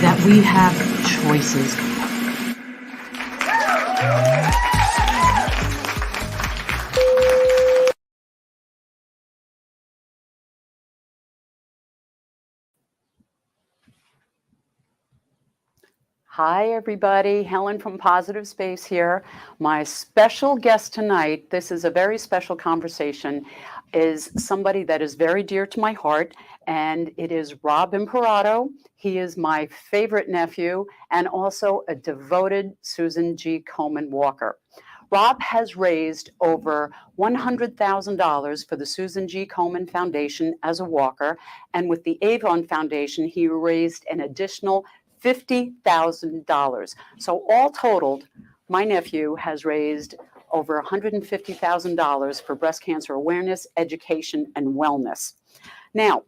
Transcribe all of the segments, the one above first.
that we have choices. Hi, everybody. Helen from Positive Space here. My special guest tonight, this is a very special conversation, is somebody that is very dear to my heart, and it is Rob Imparato. He is my favorite nephew and also a devoted Susan G. Komen walker. Rob has raised over $100,000 for the Susan G. Komen Foundation as a walker, and with the Avon Foundation, he raised an additional $50,000. So all totaled, my nephew has raised over $150,000 for breast cancer awareness, education, and wellness. Now,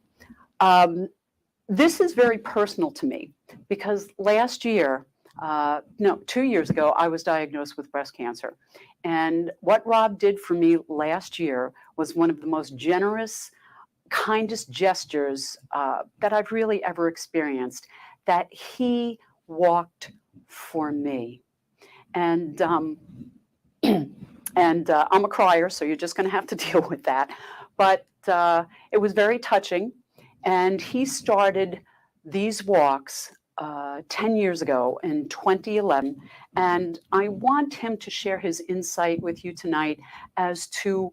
this is very personal to me because last year, 2 years ago, I was diagnosed with breast cancer. And what Rob did for me last year was one of the most generous, kindest gestures that I've really ever experienced, that he walked for me. And I'm a crier, so you're just going to have to deal with that. But it was very touching. And he started these walks 10 years ago in 2011. And I want him to share his insight with you tonight as to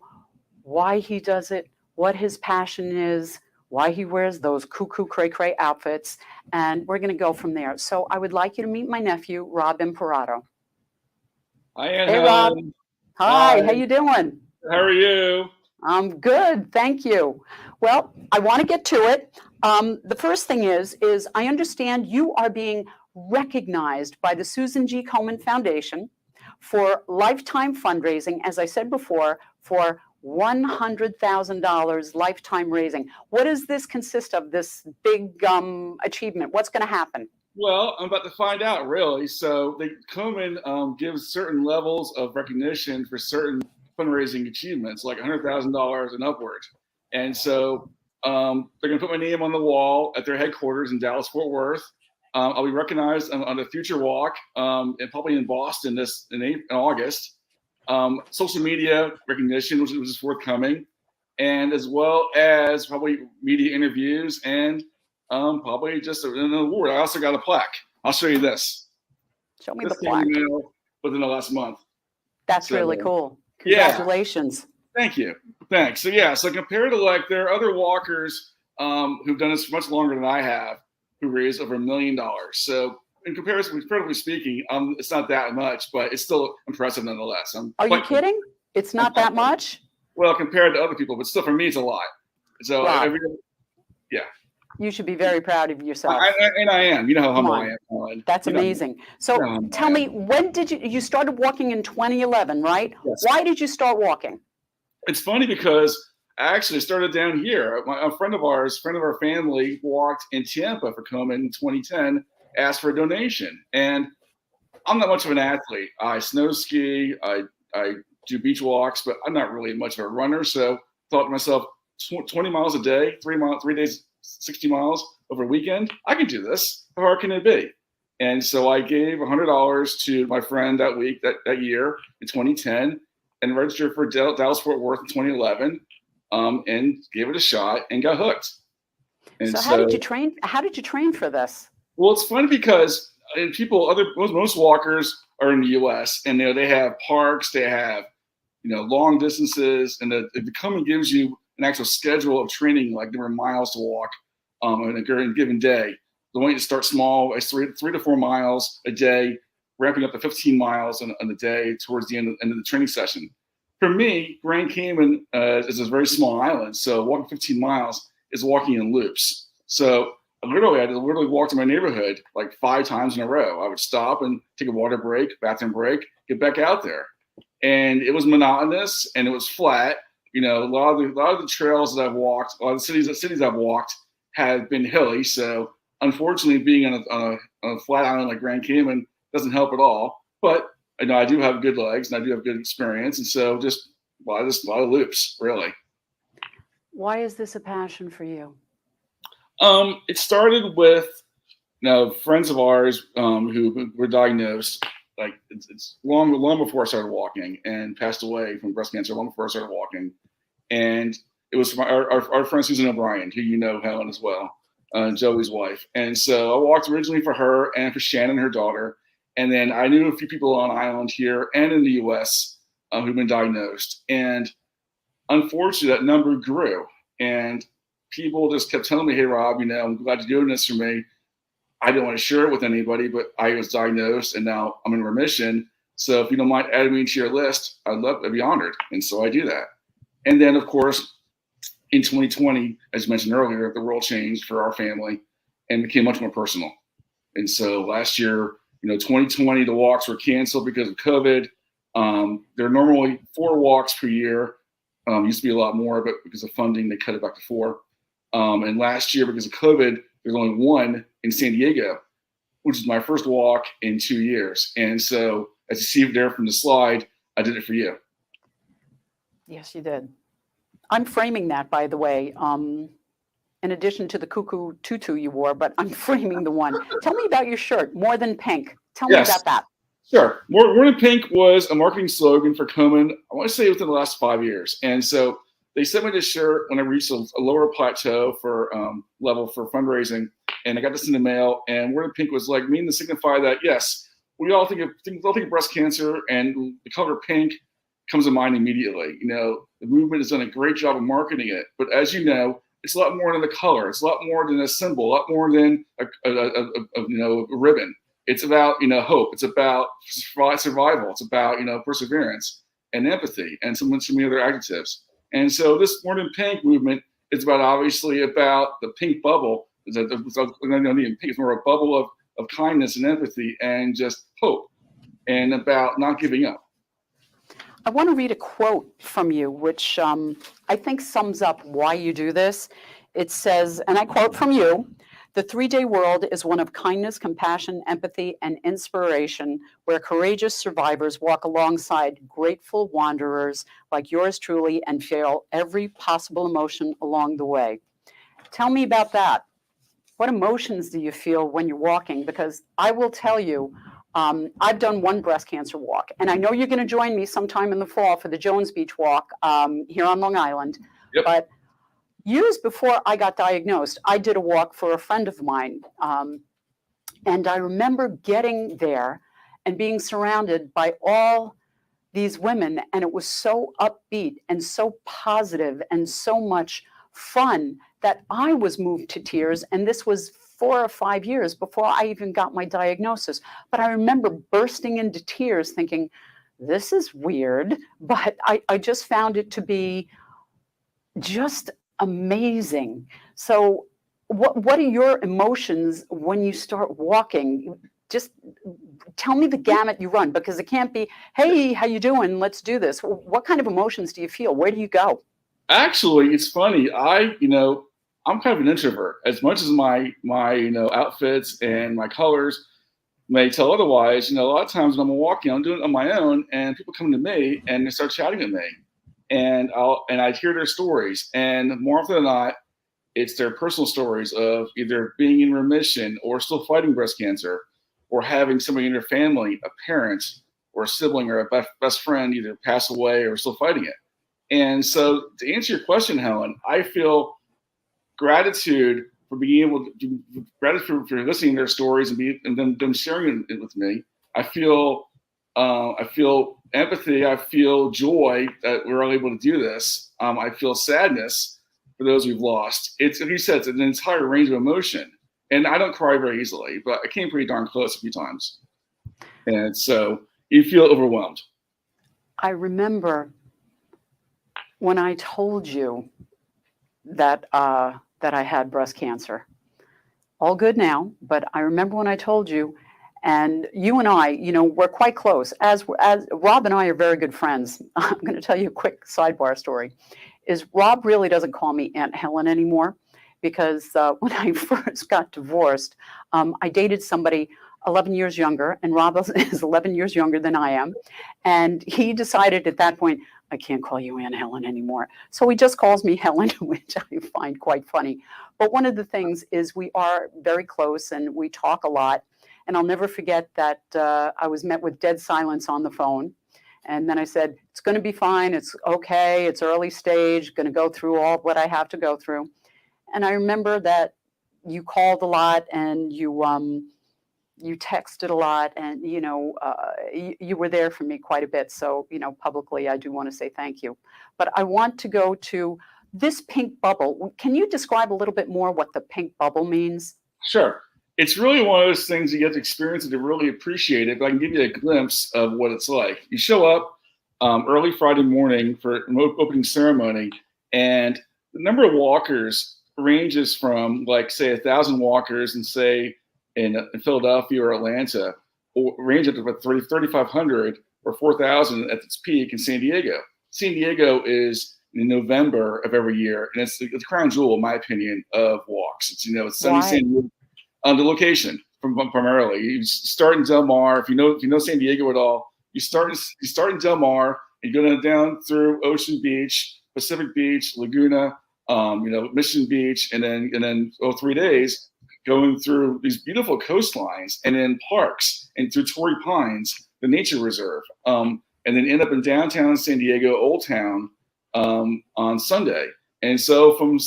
why he does it, what his passion is, why he wears those cuckoo cray-cray outfits, and we're going to go from there. So I would like you to meet my nephew, Rob Imparato. Hi, Hey, Rob. Hi, how you doing? How are you? I'm good, thank you. Well, I want to get to it. The first thing is I understand you are being recognized by the Susan G. Komen Foundation for lifetime fundraising, as I said before, for $100,000 lifetime raising. What does this consist of, this big achievement? What's going to happen? Well, I'm about to find out, really. So the Komen gives certain levels of recognition for certain fundraising achievements, like $100,000 and upwards. And so they're going to put my name on the wall at their headquarters in Dallas, Fort Worth. I'll be recognized on a future walk, and probably in Boston in August. Social media recognition, which is forthcoming, and as well as probably media interviews and probably just an award. I also got a plaque. I'll show you this. Show me the plaque. Within the last month. That's really cool. Congratulations. Yeah. Thank you. Thanks. So compared to there are other walkers who've done this much longer than I have, who raised over $1 million. So in comparison, comparatively speaking, it's not that much, but it's still impressive nonetheless. Are you kidding? It's not that much? Well, compared to other people, but still for me, it's a lot. So, yeah. You should be very proud of yourself. And I am. You know how humble I am. That's amazing. So tell me, when did you started walking in 2011, right? Yes. Why did you start walking? It's funny because I actually started down here. A friend of our family, walked in Tampa for Komen in 2010, asked for a donation. And I'm not much of an athlete. I snow ski, I do beach walks, but I'm not really much of a runner. So I thought to myself, 20 miles a day, 3 days, 60 miles over a weekend, I can do this. How hard can it be? And so I gave $100 to my friend that week, that year in 2010, and registered for Dallas Fort Worth in 2011, and gave it a shot and got hooked. And so how did you train? How did you train for this? Well, it's funny because most walkers are in the U.S. and they have parks, they have long distances, and the Komen gives you an actual schedule of training, like number of miles to walk in a given day. They want you to start small, as 3 to 4 miles a day, ramping up to 15 miles on the day towards the end of the training session. For me, Grand Cayman is a very small island, so walking 15 miles is walking in loops. So I literally walked in my neighborhood like 5 times in a row. I would stop and take a water break, bathroom break, get back out there. And it was monotonous and it was flat. A lot of the trails that I've walked, a lot of the cities I've walked have been hilly. So unfortunately, being on a flat island like Grand Cayman doesn't help at all. But I do have good legs and I do have good experience. And so just a lot of loops, really. Why is this a passion for you? It started with Now, friends of ours who were diagnosed, like it's long before I started walking, and passed away from breast cancer long before I started walking. And it was from our friend Susan O'Brien, who you know, Helen, as well, Joey's wife. And so I walked originally for her and for Shannon, her daughter. And then I knew a few people on island here and in the U.S. Who've been diagnosed. And unfortunately, that number grew. And people just kept telling me, hey, Rob, I'm glad you're doing this for me. I didn't want to share it with anybody, but I was diagnosed and now I'm in remission. So if you don't mind adding me to your list, I'd be honored. And so I do that. And then, of course, in 2020, as you mentioned earlier, the world changed for our family and became much more personal. And so last year, 2020, the walks were canceled because of COVID. There are normally 4 walks per year. Used to be a lot more, but because of funding, they cut it back to 4. And last year, because of COVID, there's only 1 in San Diego, which is my first walk in 2 years. And so, as you see there from the slide, I did it for you. Yes, you did. I'm framing that, by the way, in addition to the cuckoo tutu you wore, but I'm framing the one. Tell me about your shirt, More Than Pink. Tell me about that. Sure. More Than Pink was a marketing slogan for Komen, I want to say within the last 5 years. And so they sent me this shirt when I reached a lower plateau for level for fundraising. And I got this in the mail. And More Than Pink was like meaning to signify that, yes, we all think of breast cancer, and the color pink comes to mind immediately. The movement has done a great job of marketing it. But as you know, it's a lot more than the color. It's a lot more than a symbol, a lot more than a ribbon. It's about, hope. It's about survival. It's about, perseverance and empathy and so many other adjectives. And so this More Than Pink movement is obviously about the pink bubble. It's more a bubble of kindness and empathy and just hope, and about not giving up. I want to read a quote from you, which I think sums up why you do this. It says, and I quote from you, "The 3-day world is one of kindness, compassion, empathy, and inspiration, where courageous survivors walk alongside grateful wanderers like yours truly and feel every possible emotion along the way." Tell me about that. What emotions do you feel when you're walking? Because I will tell you, I've done 1 breast cancer walk, and I know you're going to join me sometime in the fall for the Jones Beach walk here on Long Island. Yep. But years before I got diagnosed, I did a walk for a friend of mine. And I remember getting there and being surrounded by all these women, and it was so upbeat and so positive and so much fun that I was moved to tears. And this was 4 or 5 years before I even got my diagnosis. But I remember bursting into tears thinking, this is weird, but I just found it to be just amazing. So what are your emotions when you start walking? Just tell me the gamut you run, because it can't be, hey, how you doing? Let's do this. What kind of emotions do you feel? Where do you go? Actually, it's funny. I'm kind of an introvert. As much as my outfits and my colors may tell otherwise, a lot of times when I'm walking, I'm doing it on my own, and people come to me and they start chatting with me, and I hear their stories, and more often than not, it's their personal stories of either being in remission or still fighting breast cancer, or having somebody in their family, a parent or a sibling or a best friend, either pass away or still fighting it. And so, to answer your question, Helen, I feel gratitude for being able to, gratitude for listening to their stories and them sharing it with me. I feel empathy. I feel joy that we're all able to do this. I feel sadness for those we've lost. It's, like you said, it's an entire range of emotion. And I don't cry very easily, but I came pretty darn close a few times. And so you feel overwhelmed. I remember when I told you that I had breast cancer. All good now, but I remember when I told you, and you and I, we're quite close. As Rob and I are very good friends. I'm going to tell you a quick sidebar story. Is Rob really doesn't call me Aunt Helen anymore, because when I first got divorced, I dated somebody 11 years younger, and Rob is 11 years younger than I am. And he decided at that point, I can't call you Aunt Helen anymore. So he just calls me Helen, which I find quite funny. But one of the things is we are very close and we talk a lot. And I'll never forget that I was met with dead silence on the phone. And then I said, it's going to be fine. It's okay. It's early stage. Going to go through all what I have to go through. And I remember that you called a lot and you texted a lot, and you were there for me quite a bit. So publicly, I do want to say thank you. But I want to go to this pink bubble. Can you describe a little bit more what the pink bubble means? Sure. It's really one of those things you get to experience it to really appreciate it. But I can give you a glimpse of what it's like. You show up early Friday morning for an opening ceremony, and the number of walkers ranges from, like, say, 1,000 walkers and say in Philadelphia or Atlanta, or range up to about 3,500 or 4,000 at its peak in San Diego. San Diego is in November of every year, and it's the crown jewel, in my opinion, of walks. It's sunny San Diego. The location, primarily, you start in Del Mar. If you know San Diego at all, you start in Del Mar, and you go down through Ocean Beach, Pacific Beach, Laguna, Mission Beach, and then 3 days going through these beautiful coastlines and then parks and through Torrey Pines, the nature reserve, and then end up in downtown San Diego, Old Town, on Sunday. And so from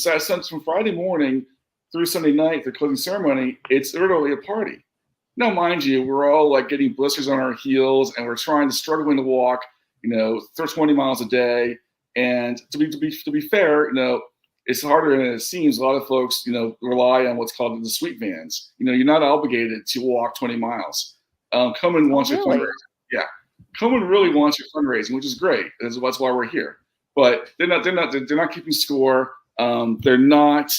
Friday morning through Sunday night, the closing ceremony, it's literally a party. Now, mind you, we're all like getting blisters on our heels, and we're struggling to walk, 20 miles a day. And to be fair, it's harder than it seems. A lot of folks, rely on what's called the sweet vans. You're not obligated to walk 20 miles. Komen wants your fundraising. Yeah, Komen really wants your fundraising, which is great. That's why we're here. But they're not keeping score. They're not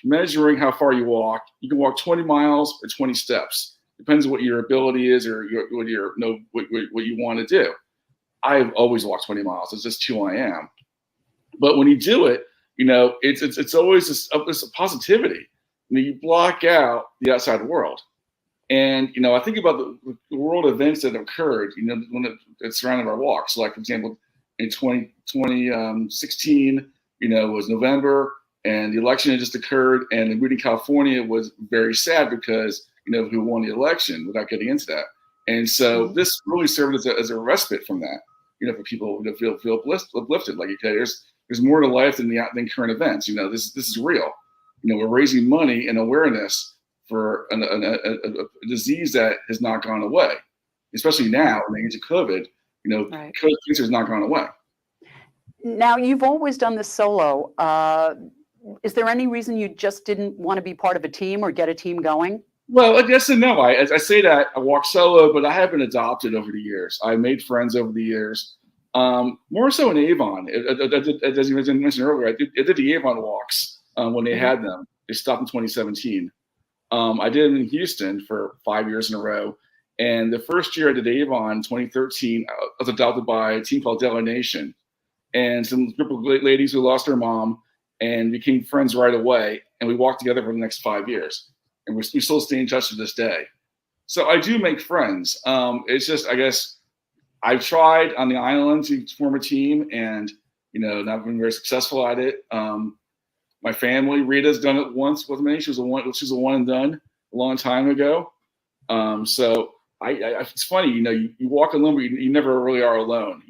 measuring how far you walk. You can walk 20 miles or 20 steps. Depends on what your ability is or what you want to do. I've always walked 20 miles. It's just who I am. But when you do it, it's always this positivity. You block out the outside world. And, I think about the world events that occurred, when it surrounded our walks. Like, for example, in 2016, it was November, and the election had just occurred, and the mood in California was very sad because, who won the election, without getting into that. And so this really served as a respite from that, for people to feel uplifted. Like, okay, there's more to life than current events. This is real. We're raising money and awareness for a disease that has not gone away, especially now in the age of COVID. Right. Cancer has not gone away. Now, you've always done this solo. Is there any reason you just didn't want to be part of a team or get a team going? Well, yes and no. I say that I walk solo, but I have been adopted over the years. I made friends over the years. More so in Avon. As you mentioned earlier, I did the Avon walks when they had them. They stopped in 2017. I did it in Houston for 5 years in a row. And the first year I did Avon, 2013, I was adopted by a team called Dela Nation. And some group of ladies who lost their mom and became friends right away. And we walked together for the next 5 years. And we still stay in touch to this day. So I do make friends. It's just, I guess, I've tried on the island to form a team and, not been very successful at it. My family, Rita's done it once with me. She was a one and done a long time ago. So it's funny, you walk alone, but you never really are alone.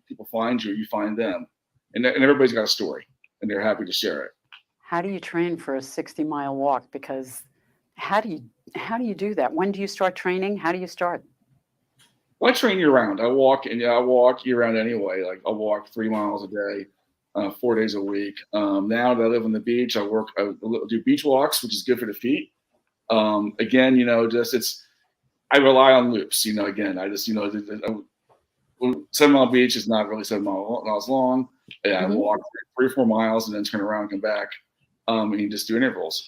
People find you, you find them, and everybody's got a story, and they're happy to share it. How do you train for a 60-mile walk? Because how do you do that? When do you start training? How do you start? Well, I train year round. I walk year round anyway. Like, I'll walk 3 miles a day, 4 days a week. Now that I live on the beach, I do beach walks, which is good for the feet. Again, I rely on loops. Again, I just 7 Mile Beach is not really 7 miles long. Yeah, I walk 3 or 4 miles and then turn around and come back. And you just do intervals.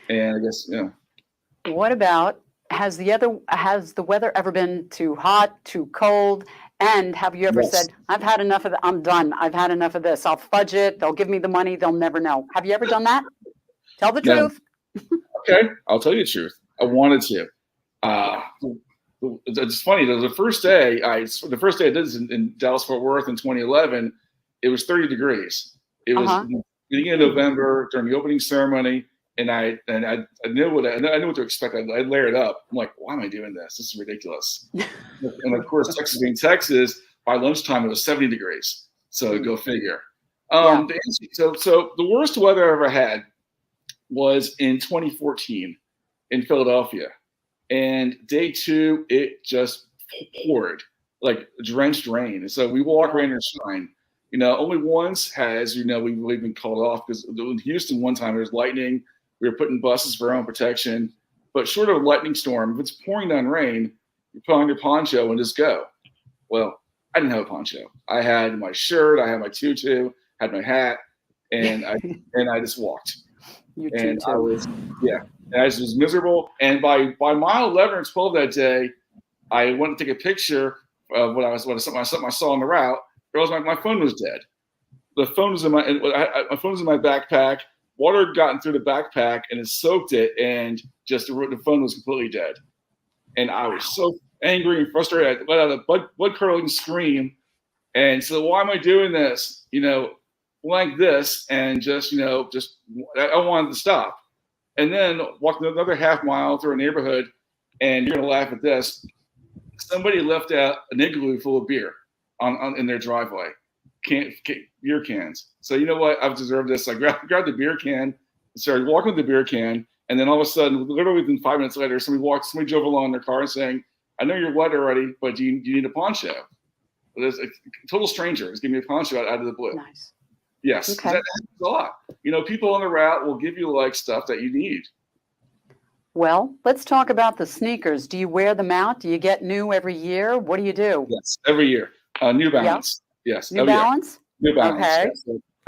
And I guess, What about, has the weather ever been too hot, too cold? And have you ever said, I've had enough of I'm done. I've had enough of this. I'll fudge it. They'll give me the money. They'll never know. Have you ever done that? Tell the truth. Okay. I'll tell you the truth. I wanted to. It's funny. The first day I did this in Dallas Fort Worth in 2011, it was 30 degrees. It was Uh-huh. beginning of November during the opening ceremony, and I knew what I knew what to expect. I layered up. I'm like, why am I doing this? This is ridiculous. And of course, Texas being Texas, by lunchtime it was 70 degrees. So go figure. Yeah. So the worst weather I ever had was in 2014 in Philadelphia, and day 2 it just poured like drenched rain. And so we walk rain or shine. Only once has we've been called off because in Houston one time there was lightning. We were putting buses for our own protection, but short of a lightning storm, if it's pouring down rain, you put on your poncho and just go. Well, I didn't have a poncho. I had my shirt, I had my tutu, had my hat, and I just walked. You And tutu. I was and I was miserable. And by mile 11 or 12 that day, I went to take a picture of something I saw on the route. My phone was dead. The phone was my phone was in my backpack. Water had gotten through the backpack and it soaked it, and just the phone was completely dead. And I was so angry and frustrated. I let out a blood curdling scream. And so, why am I doing this? Like this, and just I wanted to stop. And then walked another half mile through a neighborhood, and you're gonna laugh at this. Somebody left out an igloo full of beer in their driveway, beer cans. So you know what? I've deserved this. I grabbed the beer can, started walking with the beer can, and then all of a sudden, literally within 5 minutes later, somebody drove along in their car and saying, "I know you're wet already, but do you need a poncho?" Well, there's a total stranger is giving me a poncho out of the blue. Nice. Yes, Okay. that happens a lot. People on the route will give you like stuff that you need. Well, let's talk about the sneakers. Do you wear them out? Do you get new every year? What do you do? Yes, every year. New Balance. Yeah. Yes. New Balance? New Balance. Okay.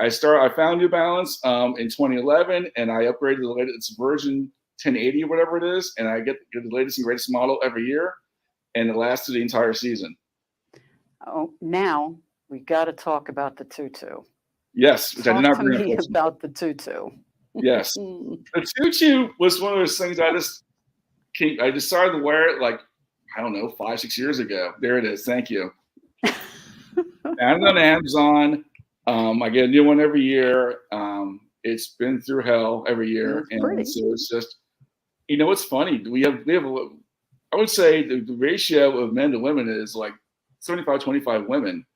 Yes. So I found New Balance in 2011, and I upgraded the latest. It's version 1080 or whatever it is, and I get the latest and greatest model every year, and it lasts the entire season. Oh, now we got to talk about the tutu. Yes, which I did not bring up. Talk to me about the tutu. Yes, the tutu was one of those things I decided to wear it like, I don't know, 5-6 years ago. There it is. Thank you. I'm on Amazon. I get a new one every year. It's been through hell every year, and so it's just, what's funny? We have I would say the ratio of men to women is like 75-25 women,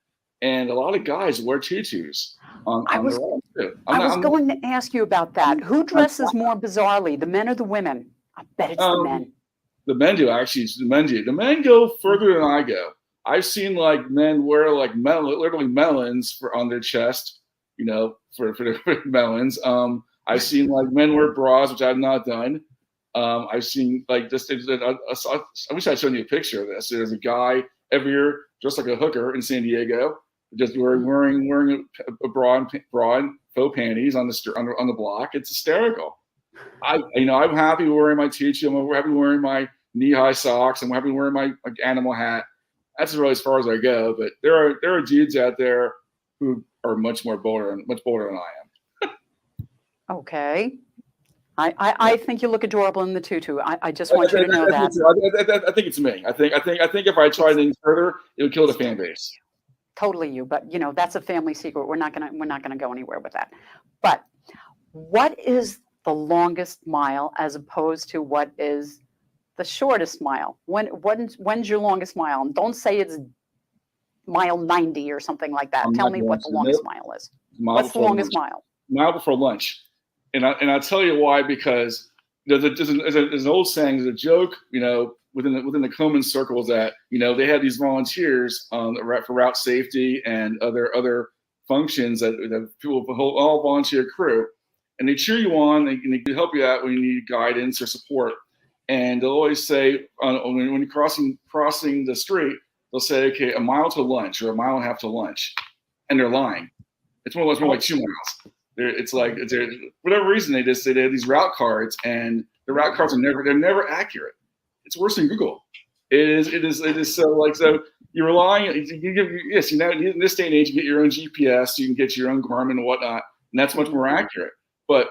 and a lot of guys wear tutus. I was going to ask you about that. Who dresses more bizarrely, the men or the women? I bet it's the men. The men do, actually. The men do. The men go further than I go. I've seen like men wear like literally melons on their chest, for their melons. I've seen like men wear bras, which I've not done. I've seen like this. I wish I'd shown you a picture of this. There's a guy every year dressed like a hooker in San Diego, just wearing a bra and faux panties on the block. It's hysterical. I'm happy wearing my tutu. I'm happy wearing my knee-high socks. I'm happy wearing my animal hat. That's really as far as I go. But there are dudes out there who are much bolder than I am. Okay. I think you look adorable in the tutu. I just want you to know that. I think it's me. I think if I tried anything further, it would kill the fan base. Totally you, but that's a family secret. We're not gonna go anywhere with that. But what is the longest mile as opposed to what is the shortest mile? When's your longest mile? And don't say it's mile 90 or something like that. Tell me what the longest mile is. What's the longest mile? Mile before lunch. And I'll tell you why, because there's an old saying, there's a joke, within the Komen circles that, they have these volunteers for route safety and other functions that people all volunteer crew, and they cheer you on, and they can help you out when you need guidance or support. And they'll always say, when you're crossing the street, they'll say, okay, a mile to lunch or a mile and a half to lunch, and they're lying. It's more like 2 miles. It's like, for whatever reason, they have these route cards, and the route cards are never accurate. It's worse than Google. It is so you're relying. Yes, in this day and age, you get your own GPS, you can get your own Garmin and whatnot, and that's much more accurate. But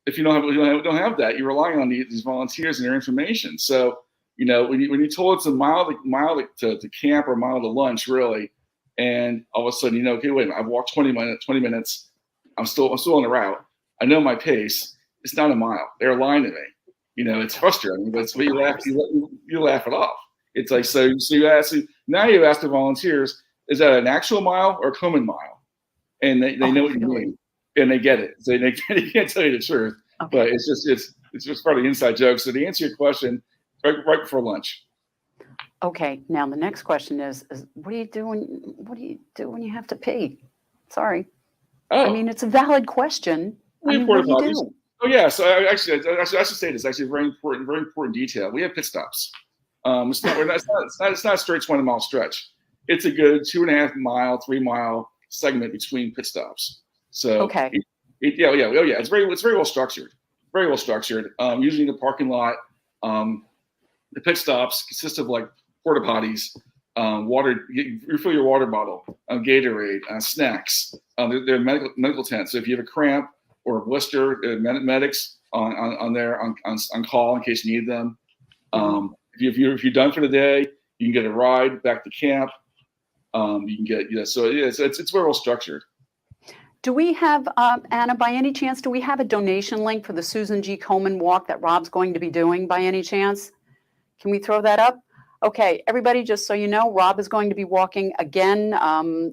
if you don't have that, you're relying on these volunteers and their information. So when you told it's a mile to camp or a mile to lunch, really, and all of a sudden, okay, wait a minute, I've walked 20 minutes. I'm still on the route. I know my pace. It's not a mile. They're lying to me. It's frustrating, but it's, you laugh it off. It's like, so you ask, now you ask the volunteers, is that an actual mile or a Komen mile? And they know what you mean, and they get it. So they can't tell you the truth, but it's just part of the inside joke. So to answer your question, right before lunch. Okay. Now the next question is what do you do when you have to pee? Sorry. Oh, I mean, it's a valid question. We have what porta do you potties. do? Oh yeah. So I should say this. Actually, very important detail. We have pit stops. It's not a straight 20-mile stretch. It's a good 2.5 mile, 3 mile segment between pit stops. So Okay. It's very well structured. Very well structured. Usually in the parking lot. The pit stops consist of like porta potties, water. You refill your water bottle, Gatorade, snacks. They're medical tents. So if you have a cramp or a blister, medics on call in case you need them. If you're done for the day, you can get a ride back to camp. You can get So it's very well structured. Do we have, Anna, by any chance, do we have a donation link for the Susan G. Komen walk that Rob's going to be doing by any chance? Can we throw that up? Okay, everybody, just so you know, Rob is going to be walking again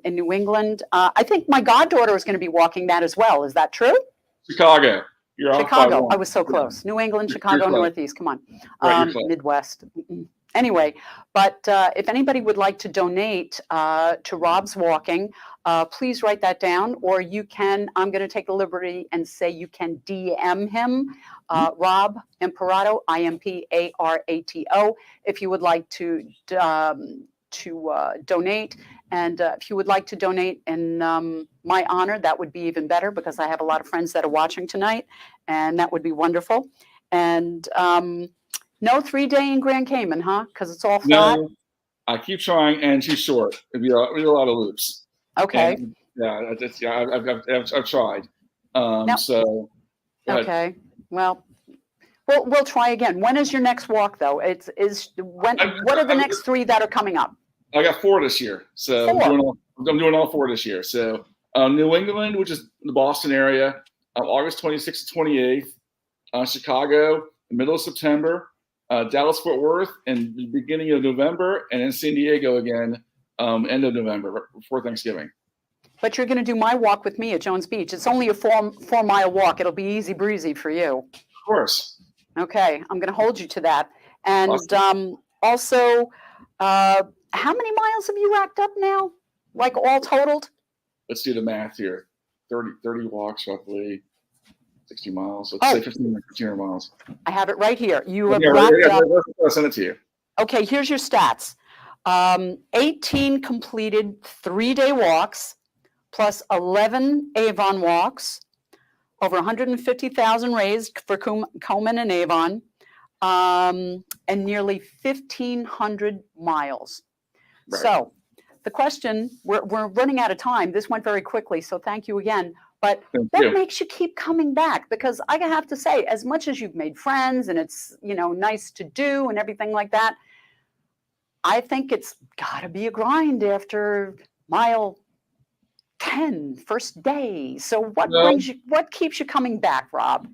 in New England. I think my goddaughter is going to be walking that as well. Is that true? Chicago. You're off by Chicago. one. I was so close. New England, Chicago, close. Northeast. Come on. Right, you're Midwest. Anyway, but if anybody would like to donate to Rob's walking, please write that down, or you can, I'm going to take the liberty and say you can DM him, Rob Imparato, Imparato, if you would like to donate. And if you would like to donate in my honor, that would be even better, because I have a lot of friends that are watching tonight, and that would be wonderful. And no 3-day in Grand Cayman, huh? Because it's all flat. No, I keep trying, and she's short. It'd be a lot of loops. Okay. And, I've tried. So. Okay. Well, we'll try again. When is your next walk, though? What are the next 3 that are coming up? I got 4 this year, so 4. I'm doing all 4 this year. So New England, which is the Boston area, August 26th to 28th. Chicago, the middle of September. Dallas Fort Worth in the beginning of November, and then San Diego again end of November before Thanksgiving. But you're going to do my walk with me at Jones Beach. It's only a 4-mile walk. It'll be easy breezy for you. Of course. Okay, I'm going to hold you to that. And awesome. Also, how many miles have you racked up now? Like all totaled? Let's do the math here. 30 walks roughly. 60 miles. Let's say 1,500 miles. I have it right here. You have racked up. I'll send it to you. Okay, here's your stats. 18 completed 3-day walks, plus 11 Avon walks, over 150,000 raised for Komen and Avon, and nearly 1,500 miles. Right. So the question, we're running out of time. This went very quickly, so thank you again. But what makes you keep coming back? Because I have to say, as much as you've made friends and it's, nice to do and everything like that, I think it's got to be a grind after mile 10, first day. So what keeps you coming back, Rob?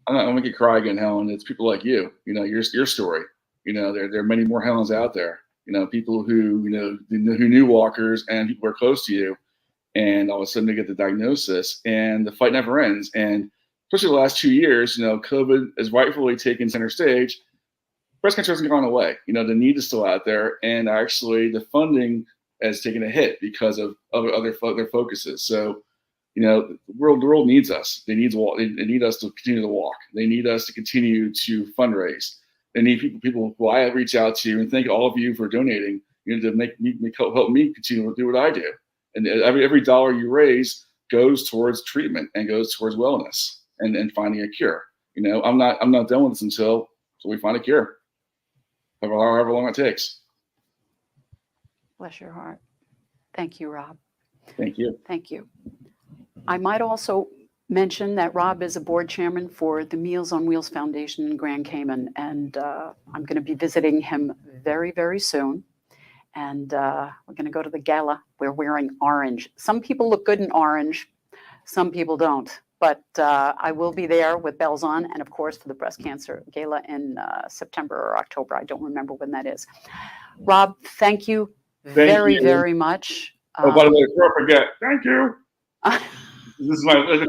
I'm going to cry again, Helen. It's people like you, your story. There are many more Helens out there. People who, who knew walkers, and people who are close to you. And all of a sudden they get the diagnosis, and the fight never ends. And especially the last 2 years, COVID has rightfully taken center stage. Breast cancer hasn't gone away. The need is still out there, and actually the funding has taken a hit because of other focuses. So, the world needs us. They need us to continue to walk. They need us to continue to fundraise. They need people who I reach out to, and thank all of you for donating. To help me continue to do what I do. And every dollar you raise goes towards treatment and goes towards wellness and finding a cure. I'm not done with this until we find a cure, however long it takes. Bless your heart. Thank you, Rob. Thank you. Thank you. I might also mention that Rob is a board chairman for the Meals on Wheels Foundation in Grand Cayman, and I'm going to be visiting him very, very soon. And we're going to go to the gala We're wearing orange. Some people look good in orange, some people don't. But I will be there with bells on, and of course for the breast cancer gala in September or October. I don't remember when that is. Rob, thank you very, very much. Oh, by the way, before I forget, thank you. This is my.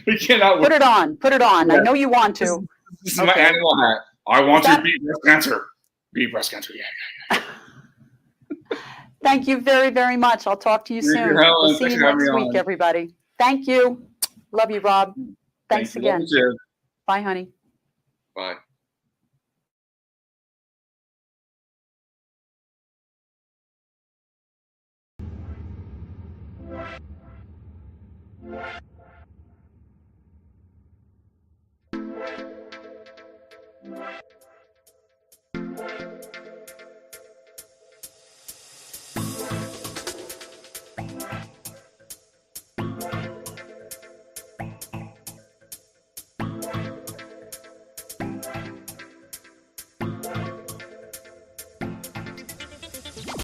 We cannot put it on. Put it on. Yeah. I know you want to. This is my animal hat. I want to beat breast cancer. Beat breast cancer. Yeah. Thank you very, very much. I'll talk to you soon. We'll see you next week, everybody. Thank you. Love you, Rob. Thanks again. Bye, honey. Bye.